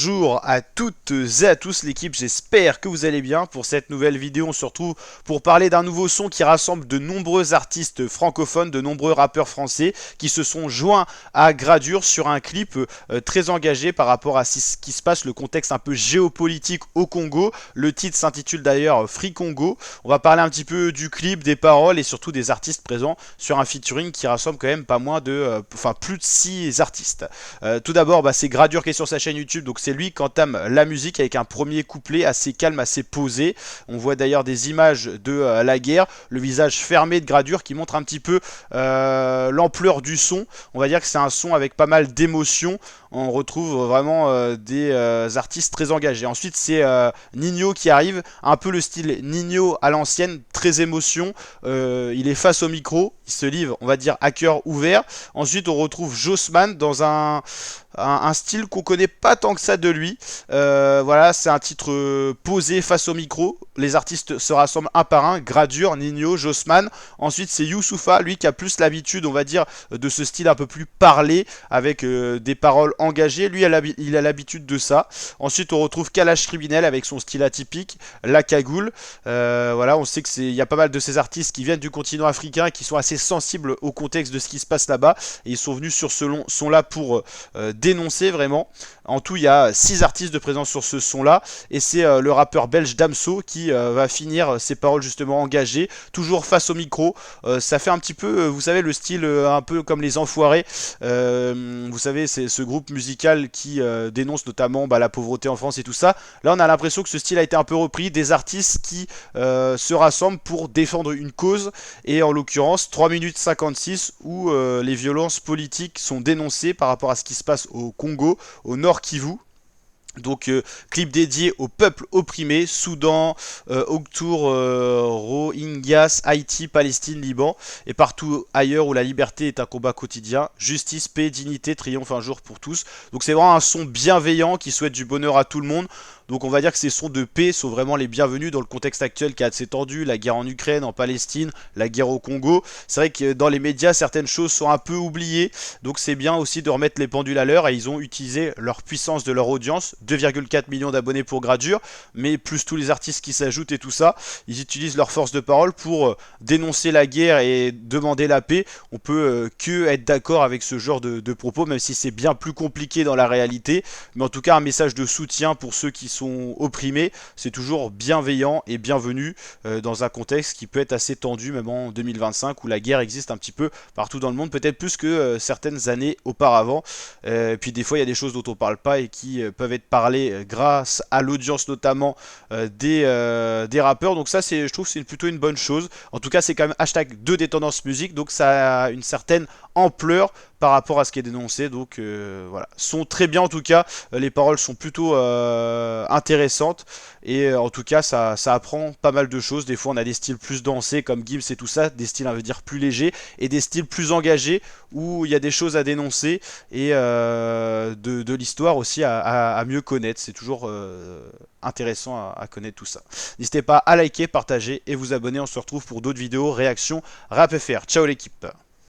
Bonjour à toutes et à tous l'équipe, j'espère que vous allez bien. Pour cette nouvelle vidéo, on se retrouve pour parler d'un nouveau son qui rassemble de nombreux artistes francophones, de nombreux rappeurs français qui se sont joints à Gradure sur un clip très engagé par rapport à ce qui se passe, le contexte un peu géopolitique au Congo. Le titre s'intitule d'ailleurs Free Congo. On va parler un petit peu du clip, des paroles et surtout des artistes présents sur un featuring qui rassemble quand même pas moins de, plus de 6 artistes. Tout d'abord, c'est Gradure qui est sur sa chaîne YouTube, donc c'est lui qui entame la musique avec un premier couplet assez calme, assez posé. On voit d'ailleurs des images de la guerre, le visage fermé de Gradure qui montre un petit peu l'ampleur du son. On va dire que c'est un son avec pas mal d'émotions. On retrouve vraiment des artistes très engagés. Ensuite, c'est Ninho qui arrive, un peu le style Ninho à l'ancienne, très émotion. Il est face au micro, il se livre, on va dire, à cœur ouvert. Ensuite, on retrouve Jossman dans un style qu'on connaît pas tant que ça de lui. Voilà, c'est un titre posé face au micro. Les artistes se rassemblent un par un, Gradure, Ninho, Jossman. Ensuite, c'est Youssoupha, lui qui a plus l'habitude, on va dire, de ce style un peu plus parlé, avec des paroles engagées. Lui, il a l'habitude de ça. Ensuite, on retrouve Kalash Criminel avec son style atypique, la cagoule. Voilà, on sait que il y a pas mal de ces artistes qui viennent du continent africain et qui sont assez sensibles au contexte de ce qui se passe là-bas. Et ils sont venus sur ce son là pour dénoncer vraiment. En tout, il y a 6 artistes de présence sur ce son-là, et c'est le rappeur belge Damso qui va finir ses paroles justement engagées, toujours face au micro. Ça fait un petit peu, vous savez, le style un peu comme les Enfoirés. Vous savez, c'est ce groupe musical qui dénonce notamment la pauvreté en France et tout ça. Là, on a l'impression que ce style a été un peu repris, des artistes qui se rassemblent pour défendre une cause, et en l'occurrence 3 minutes 56 où les violences politiques sont dénoncées par rapport à ce qui se passe au Congo, au Nord Kivu. Donc clip dédié au peuple opprimé, Soudan, Oktour, Rohingyas, Haïti, Palestine, Liban et partout ailleurs où la liberté est un combat quotidien. Justice, paix, dignité, triomphe un jour pour tous. Donc c'est vraiment un son bienveillant qui souhaite du bonheur à tout le monde. Donc on va dire que ces sons de paix sont vraiment les bienvenus dans le contexte actuel qui est assez tendu, la guerre en Ukraine, en Palestine, la guerre au Congo. C'est vrai que dans les médias, certaines choses sont un peu oubliées, donc c'est bien aussi de remettre les pendules à l'heure, et ils ont utilisé leur puissance de leur audience, 2,4 millions d'abonnés pour Gradure, mais plus tous les artistes qui s'ajoutent et tout ça, ils utilisent leur force de parole pour dénoncer la guerre et demander la paix. On peut que être d'accord avec ce genre de propos, même si c'est bien plus compliqué dans la réalité, mais en tout cas un message de soutien pour ceux qui sont opprimés, c'est toujours bienveillant et bienvenu dans un contexte qui peut être assez tendu même en 2025 où la guerre existe un petit peu partout dans le monde, peut-être plus que certaines années auparavant. Puis des fois il y a des choses dont on parle pas et qui peuvent être parlées grâce à l'audience notamment des rappeurs, donc ça je trouve que c'est plutôt une bonne chose. En tout cas c'est quand même hashtag 2 des tendances musique, donc ça a une certaine ampleur par rapport à ce qui est dénoncé, donc voilà, sont très bien en tout cas, les paroles sont plutôt intéressantes, et en tout cas ça apprend pas mal de choses. Des fois on a des styles plus dansés comme Gims et tout ça, des styles on veut dire plus légers, et des styles plus engagés où il y a des choses à dénoncer et de l'histoire aussi à mieux connaître. C'est toujours intéressant à connaître tout ça. N'hésitez pas à liker, partager et vous abonner. On se retrouve pour d'autres vidéos, réactions, rap FR. Ciao l'équipe.